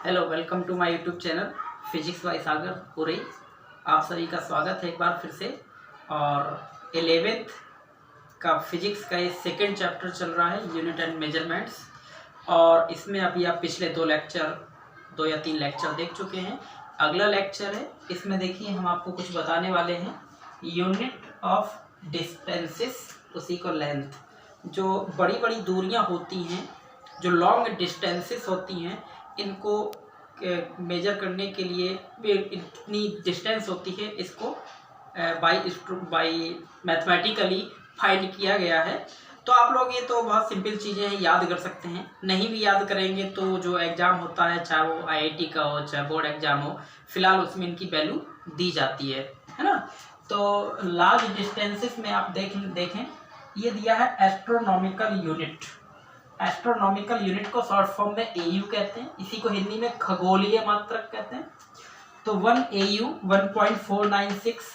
Hello, welcome to my YouTube channel physics by Sagar Orai. आप सभी का स्वागत है एक बार फिर से। और 11th का फिजिक्स का ये सेकेंड चैप्टर चल रहा है, यूनिट एंड मेजरमेंट्स। और इसमें अभी आप पिछले दो या तीन लेक्चर देख चुके हैं। अगला लेक्चर है, इसमें देखिए हम आपको कुछ बताने वाले हैं। यूनिट ऑफ डिस्टेंसेस, उसी को लेंथ। जो बड़ी बड़ी दूरियां होती हैं, जो लॉन्ग डिस्टेंसेस होती हैं, इनको मेजर करने के लिए इतनी डिस्टेंस होती है, इसको बाई मैथमेटिकली फाइंड किया गया है। तो आप लोग ये तो बहुत सिंपल चीज़ें हैं, याद कर सकते हैं। नहीं भी याद करेंगे तो जो एग्ज़ाम होता है, चाहे वो आईआईटी का हो चाहे बोर्ड एग्ज़ाम हो, फिलहाल उसमें इनकी वैल्यू दी जाती है ना। तो लार्ज डिस्टेंसेस में आप देखें ये दिया है एस्ट्रोनॉमिकल यूनिट। एस्ट्रोनॉमिकल यूनिट को शॉर्ट फॉर्म में एयू कहते हैं, इसी को हिंदी में खगोलीय मात्रक कहते हैं। तो 1 AU 1.496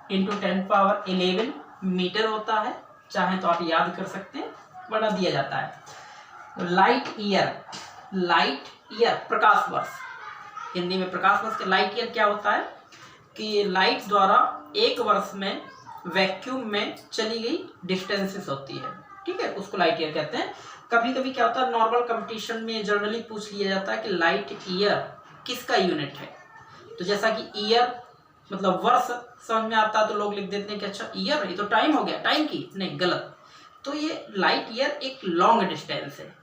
इंटू 10⁻11 मीटर होता है। चाहे तो आप याद कर सकते हैं, वरना दिया जाता है। लाइट ईयर प्रकाश वर्ष, हिंदी में प्रकाश वर्ष। लाइट ईयर क्या होता है कि लाइट द्वारा एक वर्ष में वैक्यूम में चली गई डिस्टेंसेस होती है, ठीक है, उसको लाइट ईयर कहते हैं। कभी कभी क्या होता है, नॉर्मल कंपटीशन में जनरली पूछ लिया जाता है कि लाइट ईयर किसका यूनिट है। तो जैसा कि ईयर मतलब वर्ष समझ में आता है तो लोग लिख देते हैं कि अच्छा ईयर, ये तो टाइम हो गया, टाइम की नहीं, गलत। तो ये लाइट ईयर एक लॉन्ग डिस्टेंस है,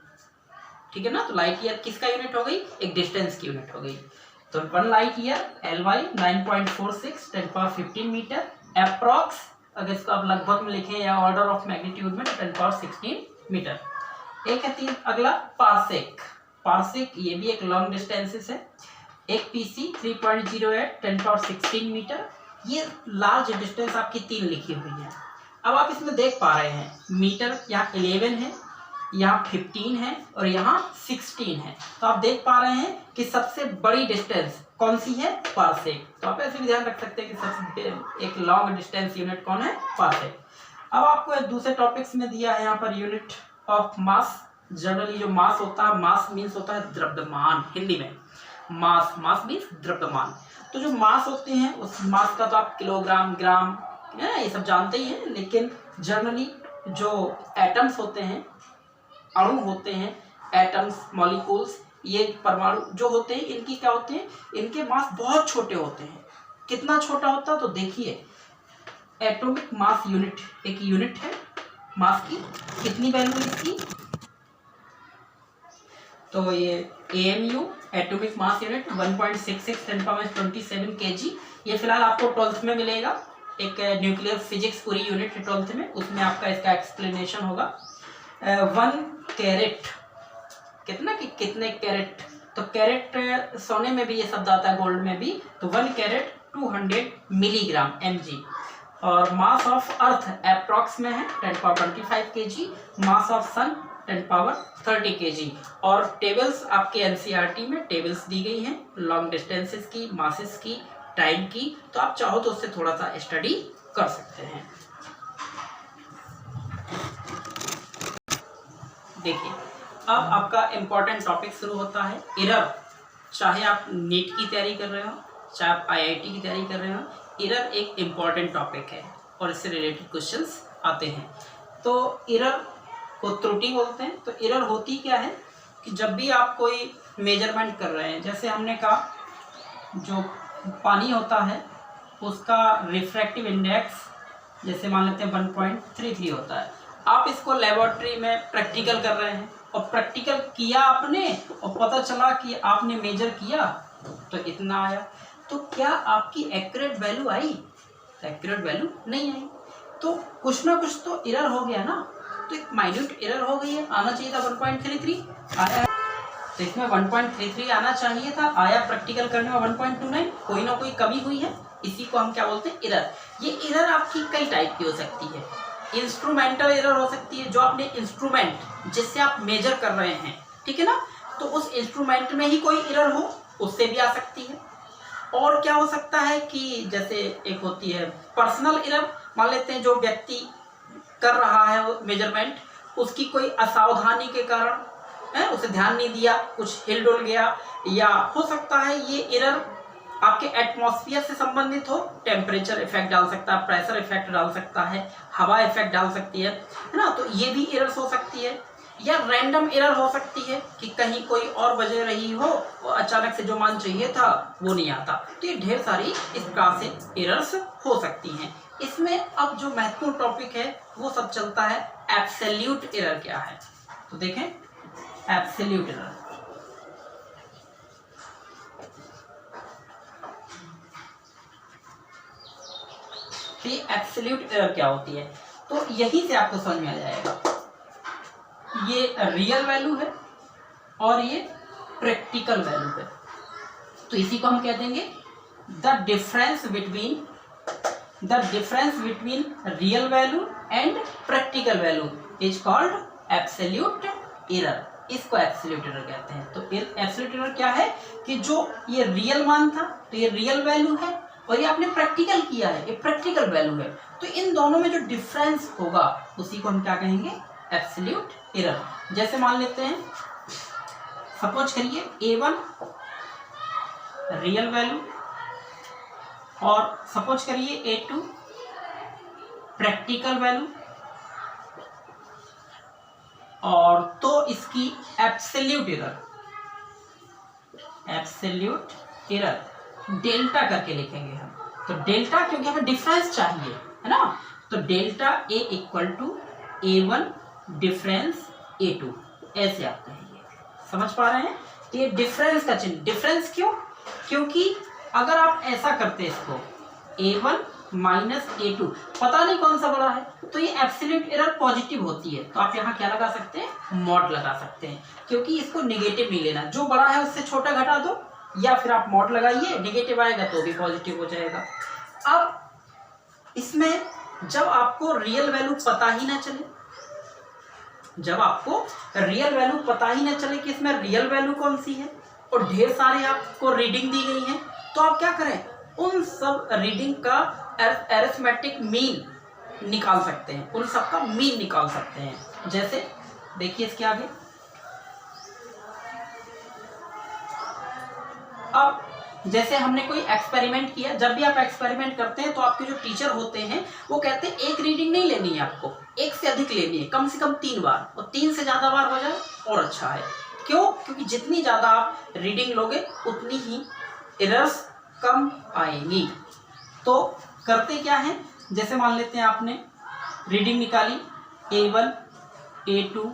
ठीक है ना। तो लाइट ईयर किसका यूनिट हो गई, एक डिस्टेंस की यूनिट हो गई। तो 1 light year LY 9.46 10⁻15 metre approx. अगर इसको आप लगभग में लिखें या ऑर्डर ऑफ मैग्नीट्यूड में, 10⁻16 मीटर। एक है अगला पार्सेक। पार्सेक ये भी एक लॉन्ग डिस्टेंसेस है। एक PC 3.08 10⁻16 मीटर। ये लार्ज डिस्टेंस आपकी 3 लिखी हुई है। अब आप इसमें देख पा रहे हैं मीटर यहाँ 11 है, यहाँ 15 है और यहाँ 16 है। तो आप देख पा रहे हैं कि सबसे बड़ी डिस्टेंस कौन सी है, पार्सेक। तो आप ऐसे भी ध्यान रख सकते हैं कि सबसे एक लॉन्ग डिस्टेंस यूनिट कौन है, पार्सेक। अब आपको एक दूसरे टॉपिक्स में दिया है यहाँ per unit of mass. Generally जो मास होता है, मास मीन्स होता है द्रव्यमान, हिंदी में मास मीन्स द्रव्यमान। तो जो मास होते हैं उस मास का तो आप किलोग्राम, ग्राम ये सब जानते ही हैं। लेकिन जनरली जो एटम्स होते हैं, अणु होते हैं, एटम्स, मॉलिक्यूल्स, ये परमाणु जो होते हैं, इनकी क्या होते हैं, इनके मास बहुत छोटे होते हैं। कितना छोटा होता है तो देखिए, एटॉमिक मास यूनिट एक यूनिट है मास की। कितनी वैल्यू इसकी, तो ये AMU atomic mass unit 1.66 10⁻27 kg। ये फिलहाल आपको 12th में मिलेगा, एक न्यूक्लियर फिजिक्स पूरी यूनिट है 12th में, उसमें आपका इसका एक्सप्लेनेशन होगा। 1 कैरेट कितना कि कितने कैरेट, तो कैरेट सोने में भी ये शब्द आता है, गोल्ड में भी। तो 1 कैरेट 200 मिलीग्राम mg। और मास ऑफ अर्थ अप्रॉक्स में है 10⁻25 kg। Mass of sun 10⁻30 kg। और टेबल्स आपके NCERT में टेबल्स दी गई हैं लॉन्ग डिस्टेंसेस की, मासेस की, टाइम की। तो आप चाहो तो उससे थोड़ा सा स्टडी कर सकते हैं। देखिए, अब आपका इम्पोर्टेंट टॉपिक शुरू होता है, एरर। चाहे आप नीट की तैयारी कर रहे हो, चाहे आप IIT की तैयारी कर रहे हो, एरर एक इम्पॉर्टेंट टॉपिक है और इससे रिलेटेड क्वेश्चंस आते हैं। तो एरर को त्रुटि बोलते हैं। तो एरर होती क्या है कि जब भी आप कोई मेजरमेंट कर रहे हैं, जैसे हमने कहा जो पानी होता है उसका रिफ्रैक्टिव इंडेक्स जैसे मान लेते हैं 1.33 होता है। आप इसको लेबोरेटरी में प्रैक्टिकल कर रहे हैं और प्रैक्टिकल किया आपने और पता चला कि आपने मेजर किया तो इतना आया। तो क्या आपकी एक्यूरेट वैल्यू आई? एक्यूरेट वैल्यू नहीं आई। तो कुछ ना कुछ तो एरर हो गया ना। तो एक माइन्यूट एरर हो गई है, आना चाहिए था 1.33, आया है। तो इसमें 1.33 आना चाहिए था, आया प्रैक्टिकल करने में 1.29। कोई ना कोई कमी हुई है, इसी को हम क्या बोलते हैं, एरर। ये एरर आपकी कई टाइप की हो सकती है। इंस्ट्रूमेंटल एरर हो सकती है, जो आपने इंस्ट्रूमेंट जिससे आप मेजर कर रहे हैं, ठीक है ना, तो उस इंस्ट्रूमेंट में ही कोई एरर हो, उससे भी आ सकती है। और क्या हो सकता है कि जैसे एक होती है पर्सनल एरर, मान लेते हैं जो व्यक्ति कर रहा है मेजरमेंट, उसकी कोई असावधानी के कारण है, उसे ध्यान नहीं दिया, कुछ हिल डुल गया, या हो सकता है ये एरर आपके एटमॉस्फेयर से संबंधित हो, टेम्परेचर इफेक्ट डाल सकता है, प्रेशर इफेक्ट डाल सकता है, हवा इफेक्ट डाल सकती है ना, तो ये भी एरर्स हो सकती है। या रैंडम एरर हो सकती है कि कहीं कोई और वजह रही हो और अचानक से जो मान चाहिए था वो नहीं आता। तो ये ढेर सारी इस प्रकार से एरर्स हो सकती हैं। इसमें अब जो महत्वपूर्ण टॉपिक है वो सब चलता है एब्सोल्यूट एरर क्या है। तो देखें एब्सोल्यूट एरर, ये एब्सोल्यूट एरर क्या होती है, तो यहीं से आपको समझ में आ जाएगा। ये रियल वैल्यू है और ये प्रैक्टिकल वैल्यू है, तो इसी को हम कह देंगे the difference between real value and practical value is called absolute error. इसको एब्सोल्यूट एरर कहते हैं। तो एब्सोल्यूट एरर क्या है कि जो ये रियल मान था तो ये रियल वैल्यू है, और ये आपने प्रैक्टिकल किया है, ये प्रैक्टिकल वैल्यू है, तो इन दोनों में जो डिफरेंस होगा उसी को हम क्या कहेंगे, एब्सोल्यूट एरर। जैसे मान लेते हैं, सपोज करिए A1 रियल वैल्यू और सपोज करिए A2 प्रैक्टिकल वैल्यू, और तो इसकी एब्सोल्यूट एरर डेल्टा करके लिखेंगे हम। तो डेल्टा क्योंकि हमें डिफरेंस चाहिए है ना, तो delta A equal to A1 difference A2, ऐसे आप कहेंगे। समझ पा रहे हैं, ये डिफरेंस का चिन्ह। डिफरेंस क्यों, क्योंकि अगर आप ऐसा करते इसको A1 माइनस A2, पता नहीं कौन सा बड़ा है, तो ये एब्सोल्यूट एरर पॉजिटिव होती है, तो आप यहाँ क्या लगा सकते हैं, मॉड लगा सकते हैं, क्योंकि इसको नेगेटिव नहीं लेना, जो बड़ा है उससे छोटा घटा दो, या फिर आप मॉड लगाइए, नेगेटिव आएगा तो भी पॉजिटिव हो जाएगा। अब इसमें जब आपको रियल वैल्यू पता ही ना चले, कि इसमें रियल वैल्यू कौन सी है, और ढेर सारे आपको रीडिंग दी गई है, तो आप क्या करें, उन सब रीडिंग का अरिथमेटिक मीन निकाल सकते हैं, उन सब का मीन निकाल सकते हैं। जैसे देखिए इसके आगे, अब जैसे हमने कोई एक्सपेरिमेंट किया, जब भी आप एक्सपेरिमेंट करते हैं तो आपके जो टीचर होते हैं वो कहते हैं एक रीडिंग नहीं लेनी है, आपको एक से अधिक लेनी है, कम से कम 3 बार, और 3 से ज़्यादा बार हो जाए और अच्छा है। क्यों, क्योंकि जितनी ज़्यादा आप रीडिंग लोगे उतनी ही एरर्स कम आएंगी। तो करते क्या है, जैसे मान लेते हैं आपने रीडिंग निकाली A1 A2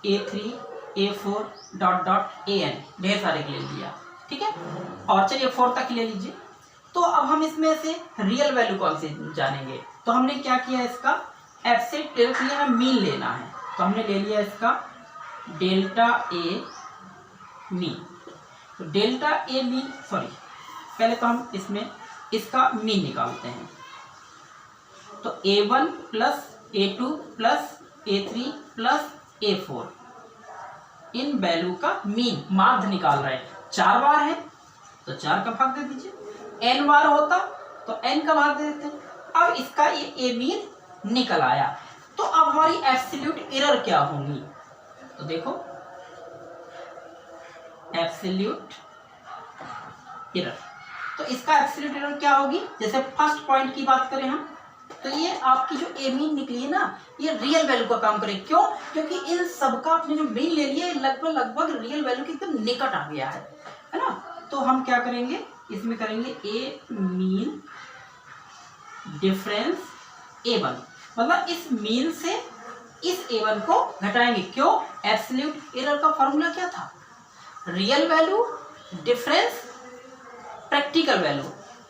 A3 A4 dot dot AN, ढेर सारे के ले लिया, ठीक है, और चलिए 4 तक ले लीजिए। तो अब हम इसमें से रियल वैल्यू कौन सी जानेंगे, तो हमने क्या किया, इसका एब्सोल्यूट एरर के लिए हमें मीन लेना है, तो हमने ले लिया इसका डेल्टा A मीन। तो डेल्टा A मीन, सॉरी पहले तो हम इसमें इसका मीन निकालते हैं। तो A1 plus A2 plus A3 plus A4, इन वैल्यू का मीन माध्य निकाल रहे हैं। 4 बार है तो 4 का भाग दे दीजिए, n बार होता तो n का भाग दे देते हैं। अब इसका ये A मीन निकल आया, तो अब हमारी एब्सोल्यूट एरर क्या होंगी, तो देखो एब्सोल्यूट एरर, तो इसका एब्सोल्यूट एरर क्या होगी, जैसे फर्स्ट पॉइंट की बात करें हम, तो ये आपकी जो ए मीन निकली है ना, ये रियल वैल्यू का काम करे। क्यों, क्योंकि इन सब का आपने जो मीन ले लिया है लगभग रियल वैल्यू के एकदम निकट आ गया है ना। तो हम क्या करेंगे, इसमें करेंगे ए मीन डिफरेंस A1, मतलब इस मीन से इस A1 को घटाएंगे। क्यों, एब्सोल्यूट एरर का फॉर्मूला क्या था, real value difference practical value,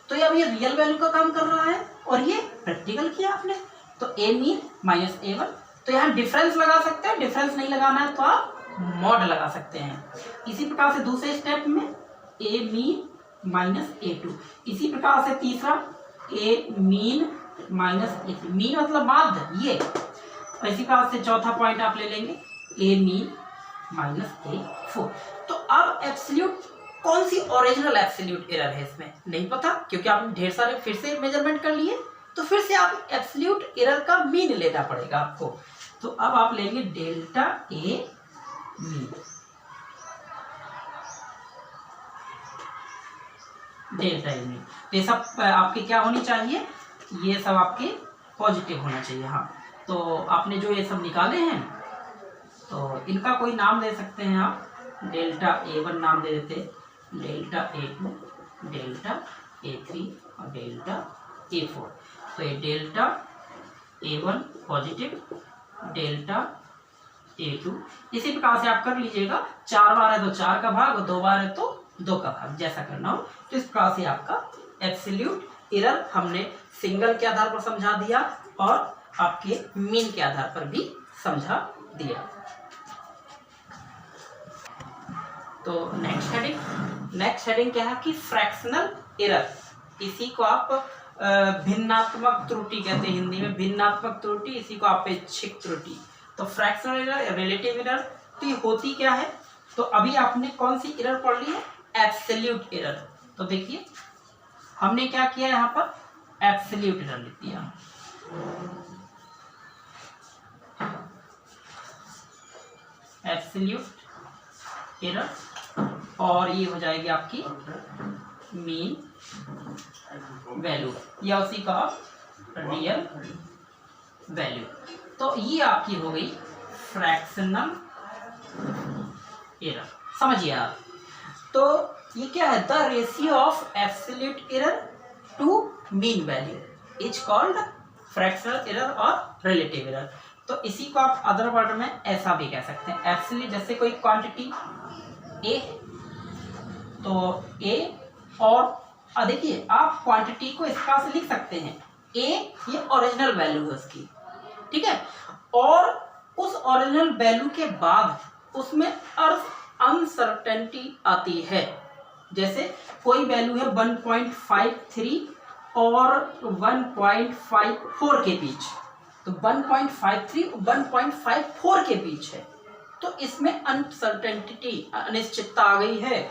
तो ये अब ये रियल वैल्यू का काम कर रहा है और ये प्रैक्टिकल किया आपने, तो A मीन माइनस A1, तो यहाँ डिफरेंस लगा सकते हैं, डिफरेंस नहीं लगाना है तो आप मॉड लगा सकते हैं। इसी प्रकार से दूसरे स्टेप में A मीन माइनस A2, इसी प्रकार से तीसरा A mean minus A3, mean मतलब माध्य ये, और इसी प्रकार से चौथा पॉइंट आप ले लेंगे A मीन माइनस A4। तो अब एब्सोल्यूट कौन सी ओरिजिनल एब्सोल्यूट एरर है इसमें नहीं पता, क्योंकि आपने ढेर सारे फिर से मेजरमेंट कर लिए, तो फिर से आप एब्सोल्यूट एरर का मीन लेना पड़ेगा आपको। तो अब आप लेंगे delta A mean, delta unit. तो ये सब आपके क्या होनी चाहिए, ये सब आपके पॉजिटिव होना चाहिए। हाँ, तो आपने जो ये सब निकाले हैं तो इनका कोई नाम दे सकते हैं आप, डेल्टा A1 नाम दे देते, डेल्टा A2, डेल्टा A3 और डेल्टा A4। तो ये delta A1 positive, delta A2, इसी प्रकार से आप कर लीजिएगा। 4 बार है तो 4 का भाग और 2 बार है तो 2 का भाग, जैसा करना हो। तो इस प्रकार से आपका एब्सोल्यूट एरर हमने सिंगल के आधार पर समझा दिया और आपके मीन के आधार पर भी समझा दिया। तो नेक्स्ट हेडिंग क्या है कि फ्रैक्शनल एरर। इसी को आप भिन्नात्मक त्रुटि कहते हैं हिंदी में, भिन्नात्मक त्रुटि, इसी को आपेक्षिक त्रुटि। तो फ्रैक्शनल एरर, रिलेटिव एरर, तो ये होती क्या है। तो अभी आपने कौन सी एरर पढ़ ली है, एब्सोल्यूट एरर। तो देखिए हमने क्या किया यहाँ पर, एब्सोल्यूट एरर लिख दिया। एब्सोल्यूट एरर, और ये हो जाएगी आपकी मीन वैल्यू या उसी का रियल वैल्यू। तो ये आपकी हो गई फ्रैक्शनल एरर, समझिए आप। तो ये क्या है, the ratio of absolute error to mean value is called fractional error और रिलेटिव एरर। तो इसी को आप अदर वर्ड में ऐसा भी कह सकते हैं, एब्सोल्यूट, जैसे कोई क्वांटिटी ए, तो ए, और देखिए आप क्वांटिटी को इस प्रकार से लिख सकते हैं, ए ये ओरिजिनल वैल्यू है उसकी, ठीक है, और उस ओरिजिनल वैल्यू के बाद उसमें अनसर्टेनिटी आती है। जैसे कोई वैल्यू है 1.53 और 1.54 के बीच, तो 1.53 और 1.54 के बीच है, तो इसमें अनसर्टेनिटी, अनिश्चितता आ गई है।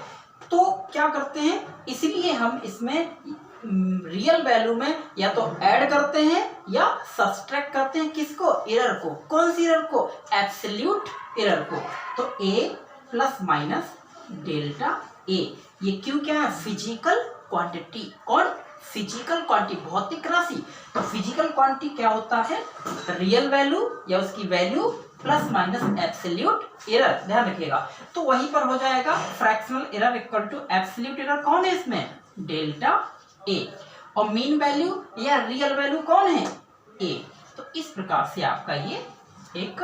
तो क्या करते हैं, इसलिए हम इसमें रियल वैल्यू में या तो ऐड करते हैं या सब्सट्रैक्ट करते हैं, किसको, एरर को। कौन सी एरर को, एब्सोल्यूट एरर को। तो ए प्लस माइनस डेल्टा ए, ये क्यों क्या है, फिजिकल क्वांटिटी। कौन, फिजिकल क्वांटिटी, भौतिक राशि। तो फिजिकल क्वांटिटी क्या होता है, रियल वैल्यू या उसकी value plus minus absolute error, ध्यान रखिएगा। तो वहीं पर हो जाएगा fractional error equal to absolute error. कौन है इसमें, डेल्टा ए, और मीन वैल्यू या रियल वैल्यू कौन है, ए। तो इस प्रकार से आपका ये एक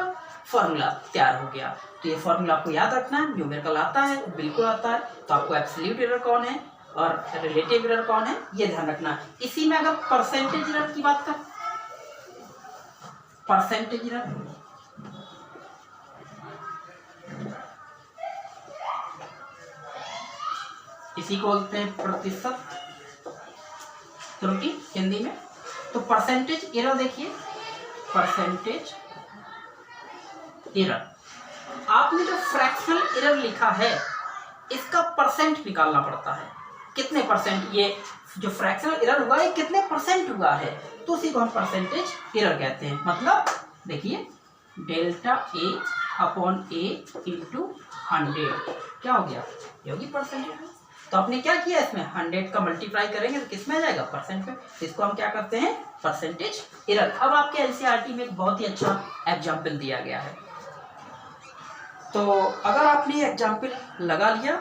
फॉर्मूला तैयार हो गया। तो ये फॉर्मूला आपको याद रखना है, न्यूमेरिकल आता है, बिल्कुल आता है। तो आपको एब्सोल्यूट एरर कौन है और रिलेटिव एरर कौन है, ये ध्यान रखना है। इसी में अगर परसेंटेज एरर की बात कर, परसेंटेज एरर, इसी को बोलते हैं प्रतिशत त्रुटि हिंदी में। तो परसेंटेज एरर देखिए, परसेंटेज एरर, आपने जो फ्रैक्शनल एरर लिखा है इसका परसेंट निकालना पड़ता है, कितने परसेंट, ये जो फ्रैक्शनल एरर हुआ है कितने परसेंट हुआ है, तो उसी को हम परसेंटेज एरर कहते हैं। मतलब देखिए delta A upon A into 100 क्या हो गया, ये होगी परसेंटेज। तो आपने क्या किया, इसमें 100 का मल्टीप्लाई करेंगे तो किस में आ जाएगा, परसेंट में। इसको हम क्या करते हैं, परसेंटेज एरर। अब आपके एनसीईआरटी में एक बहुत ही अच्छा एग्जाम्पल दिया गया है। तो अगर आपने एग्जाम्पल लगा लिया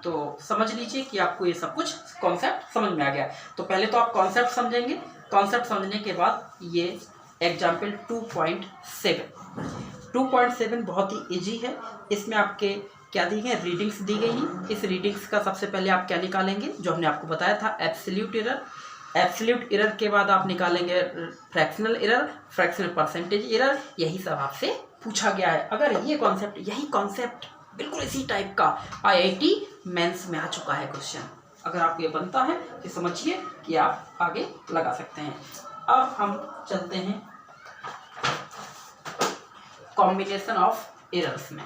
तो समझ लीजिए कि आपको ये सब कुछ कॉन्सेप्ट समझ में आ गया। तो पहले तो आप कॉन्सेप्ट समझेंगे, कॉन्सेप्ट समझने के बाद ये एग्जाम्पल 2.7 बहुत ही इजी है। इसमें आपके क्या दी गई, रीडिंग्स दी गई हैं। इस रीडिंग्स का सबसे पहले आप क्या निकालेंगे, जो हमने आपको बताया था, एब्सोल्यूट एरर। एब्सोल्यूट एरर के बाद आप निकालेंगे fractional error, fractional percentage error. यही सब आपसे पूछा गया है। अगर ये कॉन्सेप्ट, यही कॉन्सेप्ट बिल्कुल इसी टाइप का IIT मेंस में आ चुका है क्वेश्चन, अगर आपको ये बनता है तो समझिए कि आप आगे लगा सकते हैं। अब हम चलते हैं कॉम्बिनेशन ऑफ एरर्स में।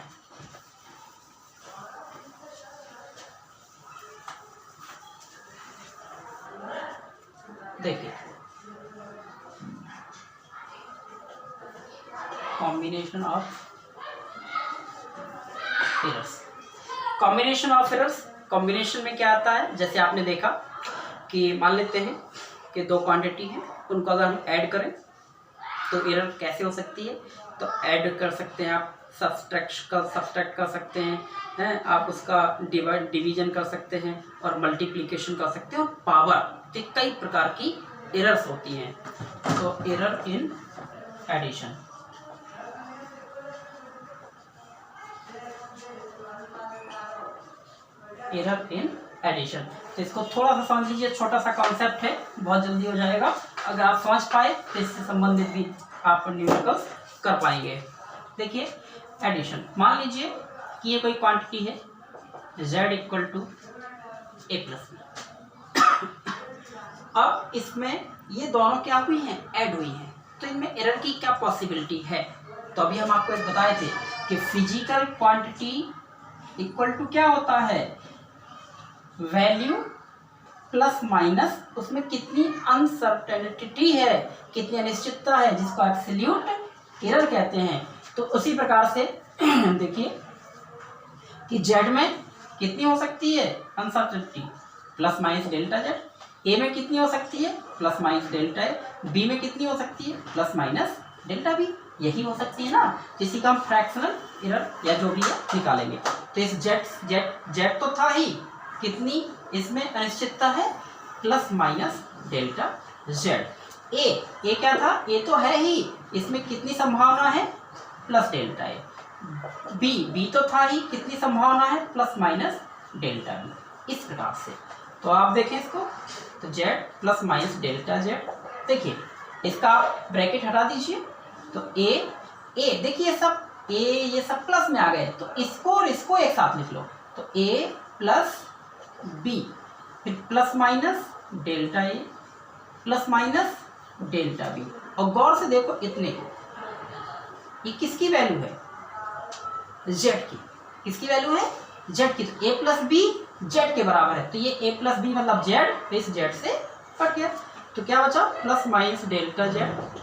देखिए combination of errors, combination of errors combination में क्या आता है, जैसे आपने देखा कि मान लेते हैं कि दो क्वांटिटी हैं, उनको अगर हम ऐड करें तो एरर कैसे हो सकती है। तो ऐड कर सकते हैं आप, सब्सट्रैक्ट कर सकते हैं आप उसका डिवीजन कर सकते हैं और मल्टीप्लिकेशन कर सकते हैं, और पावर के कई प्रकार की एरर्स होती हैं। तो error in addition, error in addition, तो इसको थोड़ा सा समझ लीजिए, छोटा सा कॉन्सेप्ट है, बहुत जल्दी हो जाएगा। अगर आप समझ पाए तो इससे संबंधित भी आप न्यूमेरिकल्स कर पाएंगे। देखिए एडिशन, मान लीजिए कि ये कोई क्वांटिटी है z equal to a plus b. अब इसमें ये दोनों क्या हुई हैं, ऐड हुई हैं, तो इनमें एरर की क्या पॉसिबिलिटी है। तो अभी हम आपको बताए थे कि फिजिकल क्वांटिटी इक्वल टू क्या होता है, वैल्यू प्लस माइनस उसमें कितनी अनसर्टेनिटी है, कितनी अनिश्चितता है, जिसको एब्सोल्यूट एरर कहते हैं। तो उसी प्रकार से देखिए कि जेड में कितनी हो सकती है uncertainty, plus minus delta Z. A में कितनी हो सकती है, प्लस माइनस डेल्टा ए। बी में कितनी हो सकती है, प्लस माइनस डेल्टा बी। यही हो सकती है ना, जिसी का हम फ्रैक्शनल एरर या जो भी है निकालेंगे। तो इस जेड तो था ही, कितनी इसमें अनिश्चितता है, प्लस माइनस डेल्टा जेड। ए क्या था, ए तो है ही, इसमें कितनी संभावना है, प्लस डेल्टा ए। बी तो था ही, कितनी संभावना है, प्लस माइनस डेल्टा बी। इस प्रकार से तो आप देखें इसको, तो Z plus minus delta Z. देखिए इसका आप ब्रैकेट हटा दीजिए, तो ए देखिए सब ये सब प्लस में आ गए, तो इसको और इसको एक साथ लिख लो, तो ए प्लस बी, फिर प्लस माइनस डेल्टा ए प्लस माइनस डेल्टा बी। और गौर से देखो इतने को, ये किसकी वैल्यू है, जेड की। किसकी वैल्यू है, जेड की। तो ए प्लस बी जेड के बराबर है, तो ये ए प्लस बी मतलब जेड, तो इस जेड से कट गया। तो क्या बचा, plus minus delta Z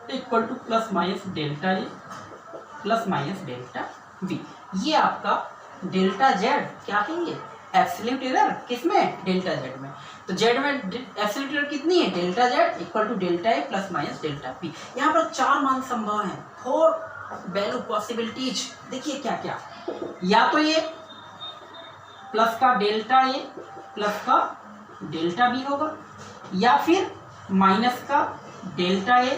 equal to plus minus delta A plus minus delta B. ये आपका डेल्टा जेड क्या कहेंगे, एब्सोल्यूट एरर। किसमें, डेल्टा जेड में। तो जेड में एब्सोल्यूट एरर कितनी है, delta Z equal to delta A plus minus delta B. यहाँ पर 4 मान संभव हैं, 4 वैल्यू पॉसिबिलिटीज। देखिए क्या क्या, या तो ये प्लस का डेल्टा ए प्लस का डेल्टा बी होगा, या फिर माइनस का डेल्टा ए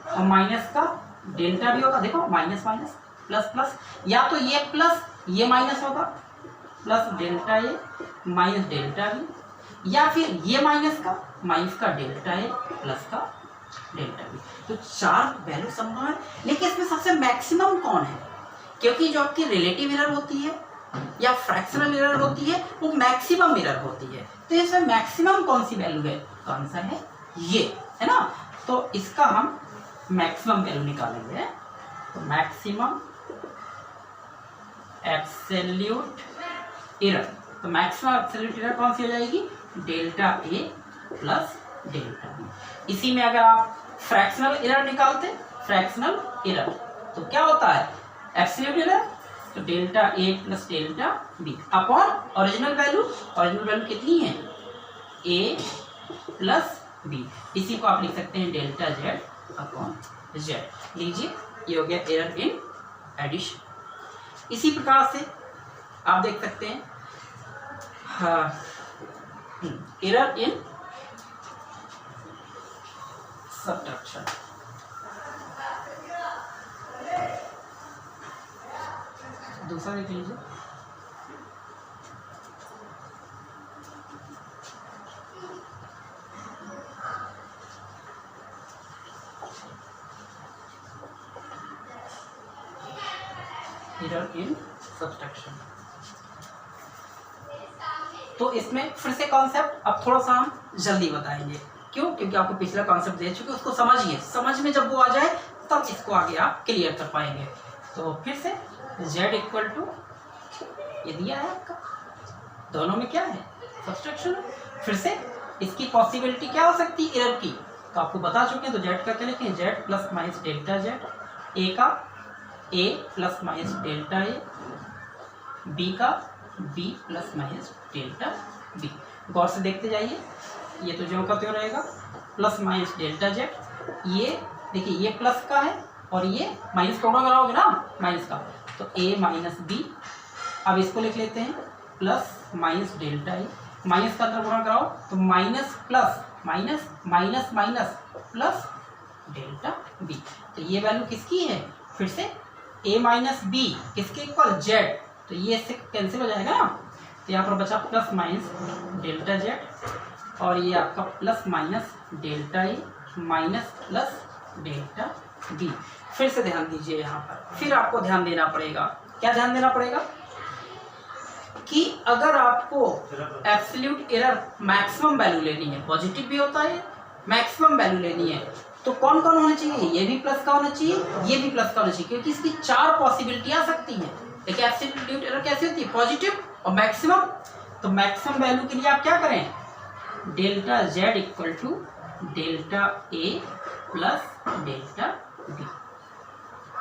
और माइनस का डेल्टा बी होगा। देखो माइनस माइनस प्लस प्लस, या तो ये प्लस ये माइनस होगा, plus delta A minus delta B, या फिर ये माइनस का डेल्टा ए प्लस का डेल्टा बी। तो 4 वैल्यू संभव है, लेकिन इसमें सबसे मैक्सिमम कौन है, क्योंकि जो आपकी रिलेटिव एरर होती है या फ्रैक्शनल एरर होती है वो मैक्सिमम एरर होती है। तो इसमें मैक्सिमम कौन सी वैल्यू है, तो आंसर है ये, है ना। तो इसका हम मैक्सिमम वैल्यू निकालेंगे, तो मैक्सिमम एब्सोल्यूट एरर। तो मैक्सिमम एब्सोल्यूट एरर कौन सी हो जाएगी, डेल्टा ए प्लस डेल्टा बी। इसी में अगर आप फ्रैक्शनल एरर निकालते, फ्रैक्शनल एरर तो क्या होता है, एब्सोल्यूट एरर, तो डेल्टा ए plus delta B upon original value. Original value कितनी है, ए प्लस बी। इसी को आप लिख सकते हैं डेल्टा जेड अपॉन जेड। लीजिए ये हो गया एरर इन एडिशन। इसी प्रकार से आप देख सकते हैं एरर इन सब्ट्रैक्शन। दूसरा देख लीजिए, एरर इन सब्ट्रैक्शन। तो इसमें फिर से कॉन्सेप्ट अब थोड़ा सा हम जल्दी बताएंगे, क्यों, क्योंकि आपको पिछला कॉन्सेप्ट दे चुके, उसको समझिए, समझ में जब वो आ जाए तब इसको आगे आप क्लियर कर पाएंगे। तो फिर से z इक्वल टू ये दिया है आपका, दोनों में क्या है, सब्ट्रैक्शन। फिर से इसकी पॉसिबिलिटी क्या हो सकती है एरर की, तो आपको बता चुके हैं। तो z का क्या लिखें, z plus minus delta Z, A का a plus minus delta A, B का B plus minus delta B. गौर से देखते जाइए, ये तो जो का त्यों रहेगा, प्लस माइनस डेल्टा जेड। ये देखिए ये प्लस का है और ये माइनस का कराओगे ना, माइनस का, तो ए माइनस बी। अब इसको लिख लेते हैं plus minus delta A, minus का अंदर गुणा कराओ तो minus plus minus minus minus plus delta B. तो ये वैल्यू किसकी है, फिर से a माइनस बी किसके इक्वल, जेड, तो ये इससे कैंसिल हो जाएगा ना, तो यहाँ पर बचा प्लस माइनस डेल्टा जेड और ये आपका plus minus delta A minus plus delta B. फिर से ध्यान दीजिए, यहाँ पर फिर आपको ध्यान देना पड़ेगा, क्या ध्यान देना पड़ेगा कि अगर आपको एब्सोल्यूट एरर मैक्सिमम वैल्यू लेनी है, पॉजिटिव भी होता है, मैक्सिमम वैल्यू लेनी है, तो कौन कौन होना चाहिए, ये भी प्लस का होना चाहिए, ये भी प्लस का होना चाहिए, क्योंकि इसकी 4 पॉसिबिलिटी आ सकती हैं। देखिए एब्सोल्यूट एरर कैसे होती है, पॉजिटिव और मैक्सिमम। तो मैक्सिमम वैल्यू के लिए आप क्या करें, delta Z equal to delta A plus delta B.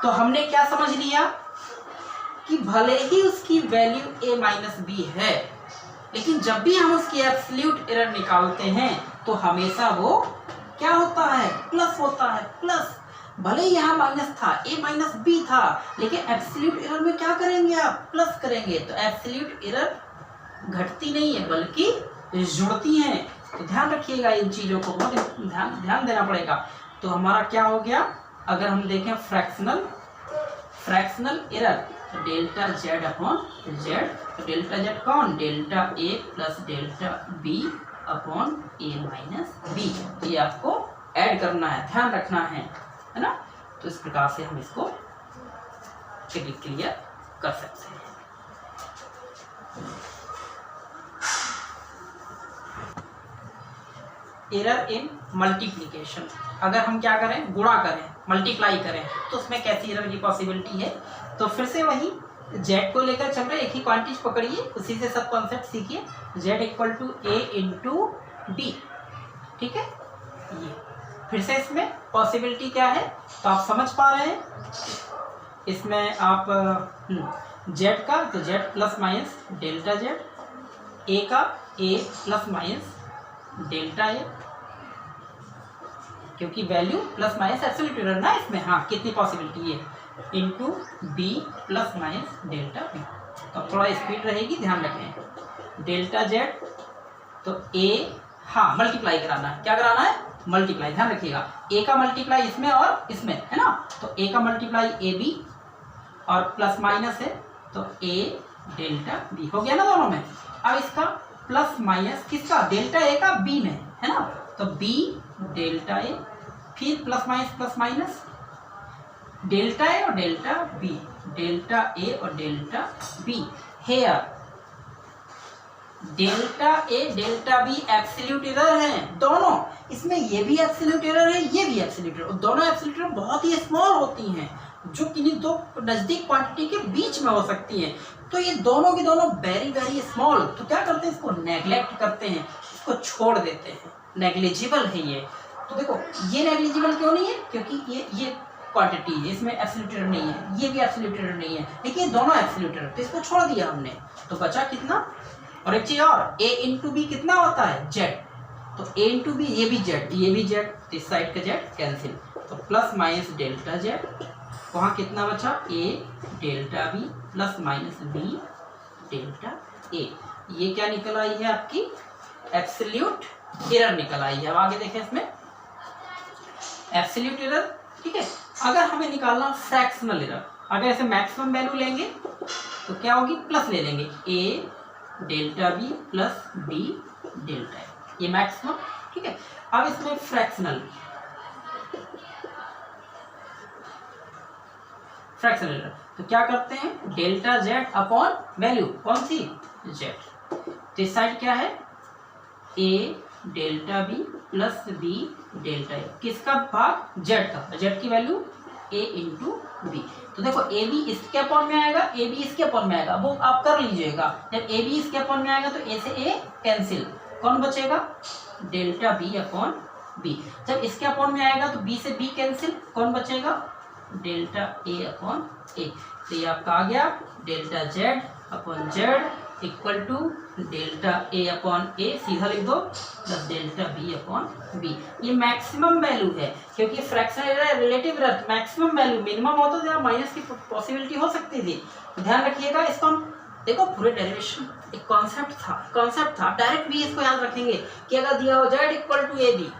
तो हमने क्या समझ लिया कि भले ही उसकी वैल्यू ए माइनस बी है, लेकिन जब भी हम उसकी एब्सोल्यूट एरर निकालते हैं तो हमेशा वो क्या होता है, प्लस होता है, प्लस। भले ही यहाँ माइनस था, ए माइनस बी था, लेकिन एब्सोल्यूट एरर में क्या करेंगे आप, प्लस करेंगे। तो एब्सोल्यूट एरर घटती नहीं है बल्कि जुड़ती हैं। तो ध्यान रखिएगा इन चीज़ों को, बहुत ध्यान देना पड़ेगा। तो हमारा क्या हो गया, अगर हम देखें फ्रैक्शनल एरर, तो डेल्टा जेड अपॉन जेड, तो डेल्टा जेड कौन, delta A plus delta B upon A minus B. तो ये आपको ऐड करना है, ध्यान रखना है ना। तो इस प्रकार से हम इसको क्लियर कर सकते हैं। एरर इन मल्टीप्लिकेशन, अगर हम क्या करें, गुणा करें, मल्टीप्लाई करें, तो उसमें कैसी एरर की पॉसिबिलिटी है। तो फिर से वही जेड को लेकर चल रहे, एक ही क्वांटिटी पकड़िए, उसी से सब कॉन्सेप्ट सीखिए। Z equal to a into b, ठीक है। ये फिर से इसमें पॉसिबिलिटी क्या है, तो आप समझ पा रहे हैं, इसमें आप जेड का, तो Z plus minus delta Z, A का A plus minus delta A, क्योंकि value plus minus absolute error ना इसमें, हाँ कितनी पॉसिबिलिटी है, into B plus minus delta B. तो थोड़ा स्पीड रहेगी, ध्यान रखें। डेल्टा जेड, तो ए, हाँ मल्टीप्लाई कराना है, क्या कराना है, मल्टीप्लाई, ध्यान रखिएगा। ए का मल्टीप्लाई इसमें और इसमें है ना, तो ए का मल्टीप्लाई ए बी और प्लस माइनस है, तो ए डेल्टा बी हो गया ना दोनों में। अब इसका प्लस माइनस किसका, डेल्टा ए का बी में है ना, तो बी डेल्टा ए, फिर प्लस माइनस डेल्टा ए और डेल्टा बी, डेल्टा ए और delta b. Here delta a delta b absolute error हैं दोनों, इसमें ये भी एब्सोल्यूट एरर है, ये भी एब्सोल्यूट एरर, दोनों एब्सोल्यूट एरर बहुत ही स्मॉल होती हैं, जो किन्हीं दो नज़दीक क्वांटिटी के बीच में हो सकती हैं। तो ये दोनों की दोनों वेरी वेरी स्मॉल, तो क्या करते हैं, इसको नेग्लेक्ट करते हैं, इसको छोड़ देते हैं, नेग्लिजिबल है ये। तो देखो ये नेग्लिजिबल क्यों नहीं है, क्योंकि ये क्वांटिटी है, इसमें एब्सोल्यूट एरर नहीं है, ये भी एब्सोल्यूट एरर नहीं है, लेकिन ये दोनों एब्सोल्यूट एरर, तो इसको छोड़ दिया हमने, तो बचा कितना। और एक चीज़ और, a इंटू बी कितना होता है, जेड, तो a इंटू बी, ये भी जेड, ये भी जेड, तो इस साइड का जेड कैंसिल, तो प्लस माइनस डेल्टा जेड, वहाँ कितना बचा, a delta B plus minus B delta A. ये क्या निकल आई है आपकी, एब्सोल्यूट एरर निकल आई है। अब आगे देखें इसमें एब्सोल्यूट एरर, ठीक है। अगर हमें निकालना फ्रैक्शनल एरर, अगर ऐसे मैक्सिमम वैल्यू लेंगे तो क्या होगी, प्लस ले लेंगे, a delta B plus B delta A, ये मैक्सिमम, ठीक है। अब इसमें फ्रैक्शनल एरर, तो क्या करते हैं, डेल्टा जेड अपॉन वैल्यू कौन सी, जेड, तो इस साइड क्या है, a delta B plus B delta A, किसका भाग, जेड का, जेड की वैल्यू a इंटू बी। तो देखो ए बी इसके अपॉन में आएगा, ए बी इसके अपॉन में आएगा, वो आप कर लीजिएगा। जब ए बी इसके अपॉन में आएगा तो ए से ए कैंसिल, कौन बचेगा, डेल्टा बी अपॉन बी। जब इसके अपॉन में आएगा तो बी से बी कैंसिल, कौन बचेगा, डेल्टा ए अपॉन ए। तो ये आपका आ गया delta Z upon Z equal to delta A upon A, सीधा लिख दो, plus delta B upon B. ये मैक्सिमम वैल्यू है क्योंकि fractional error relative error maximum value, minimum होता तो माइनस की पॉसिबिलिटी हो सकती थी। ध्यान रखिएगा इसको, हम देखो पूरे डेरिवेशन एक कॉन्सेप्ट था डायरेक्ट भी इसको याद रखेंगे कि अगर दिया हो Z equal to A B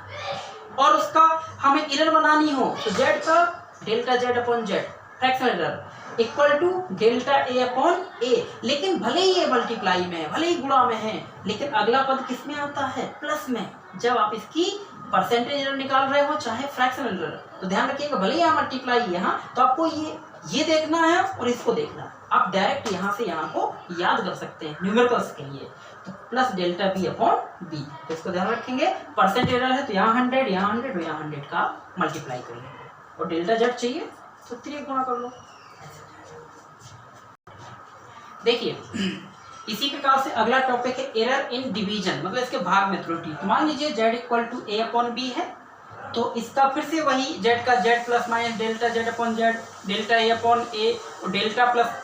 और उसका हमें एरर बनानी हो तो जेड का delta Z upon Z fractional error equal to delta A upon A. लेकिन भले ही ये मल्टीप्लाई में है, भले ही गुणा में है, लेकिन अगला पद किस में आता है? प्लस में। जब आप इसकी परसेंटेज एरर निकाल रहे हो चाहे फ्रैक्शनल एरर, तो ध्यान रखिएगा भले ही यहाँ मल्टीप्लाई यहाँ, तो आपको ये देखना है और इसको देखना है। आप डायरेक्ट यहाँ से यहाँ को याद कर सकते हैं न्यूमेरिकल्स के लिए। तो plus delta B upon b, तो इसको ध्यान रखेंगे। परसेंट एरर है तो यहाँ 100, यहाँ 100 और यहाँ 100 का मल्टीप्लाई कर लेंगे, और डेल्टा जेड चाहिए तो 3 गुणा कर लो। देखिए इसी प्रकार से अगला टॉपिक है एरर इन डिवीजन, मतलब इसके भाग में त्रुटि। तो मान लीजिए Z equal to A upon B है, तो इसका फिर से वही जेड का Z plus minus delta Z upon Z, delta A upon A और delta plus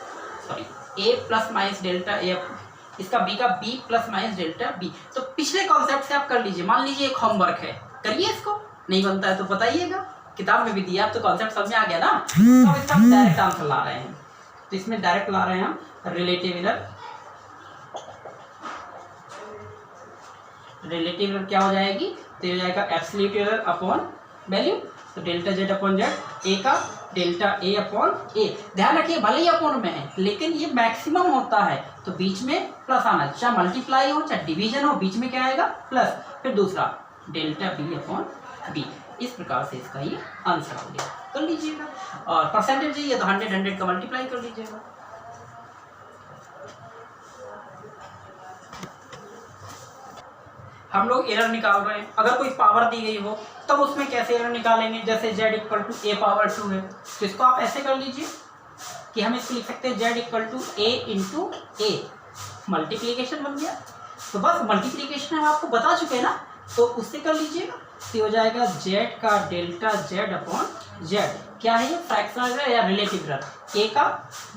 A plus minus delta A, इसका बी का B plus minus delta B. तो पिछले कॉन्सेप्ट से आप कर लीजिए। मान लीजिए एक होमवर्क है, करिए इसको, नहीं बनता है तो बताइएगा, किताब में भी दिया, आप तो कॉन्सेप्ट समझ में आ गया ना। तो इसका हम डायरेक्ट आंसर ला रहे हैं, तो इसमें डायरेक्ट ला रहे हैं हम रिलेटिव एरर। रिलेटिव एरर क्या हो जाएगी? तो हो जाएगा एब्सोल्यूट एरर अपॉन वैल्यू, तो delta Z upon Z, A का डेल्टा ए अपॉन ए। ध्यान रखिए भले ही अपॉन में है लेकिन ये मैक्सिमम होता है, तो बीच में प्लस आना, चाहे मल्टीप्लाई हो चाहे डिवीजन हो, बीच में क्या आएगा? प्लस। फिर दूसरा डेल्टा बी अपॉन बी। इस प्रकार से इसका ये आंसर हो गया, कर लीजिएगा। और परसेंटेज चाहिए तो 100 का मल्टीप्लाई कर लीजिएगा। हम लोग एरर निकाल रहे हैं, अगर कोई पावर दी गई हो तब उसमें कैसे एरर निकालेंगे? जैसे z equal to a power 2 है, तो इसको आप ऐसे कर लीजिए कि हम इसको लिख सकते हैं z equal to a into a, multiplication बन गया। तो बस मल्टीप्लीकेशन हम आपको बता चुके हैं ना, तो उससे कर लीजिएगा। तो हो जाएगा z का डेल्टा z अपॉन z, क्या है ये? फ्रैक्शनल एरर या रिलेटिव एरर, a का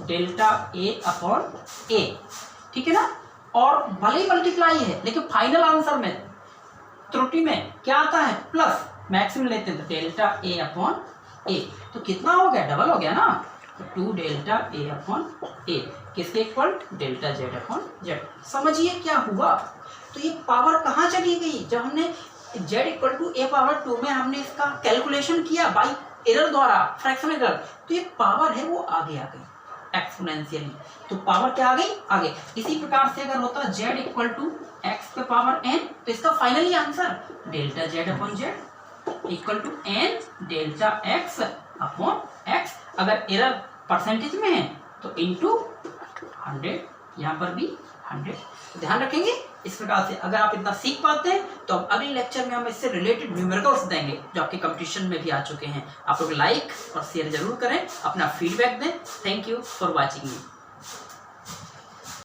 डेल्टा a अपॉन a, ठीक है ना। और भले ही मल्टीप्लाई है लेकिन फाइनल आंसर में त्रुटि में क्या आता है? प्लस। मैक्सिमम लेते हैं तो डेल्टा ए अपॉन ए, तो कितना हो गया? डबल हो गया ना, तो 2 डेल्टा ए अपॉन ए, किसके equal? Delta Z upon Z. समझिए क्या हुआ? तो ये पावर कहाँ चली गई? जब हमने z equal to a power 2 में हमने इसका कैलकुलेशन किया बाई एरर द्वारा, फ्रैक्शनल एरर, तो ये पावर है वो आगे आ गई एक्सपोनेंशियली, तो पावर क्या आ गई? आगे। इसी प्रकार से अगर होता z इक्वल टू एक्स पे पावर n, तो इसका finally answer delta z upon z equal to n delta x upon x। अगर एरर परसेंटेज में है तो इंटू 100, यहाँ पर भी 100। तो ध्यान रखेंगे इस प्रकार से। अगर आप इतना सीख पाते हैं तो अब अगले लेक्चर में हम इससे रिलेटेड न्यूमेरिकल्स देंगे जो आपके कंपटीशन में भी आ चुके हैं। आप लोग लाइक और शेयर जरूर करें, अपना फीडबैक दें। Thank you for watching me.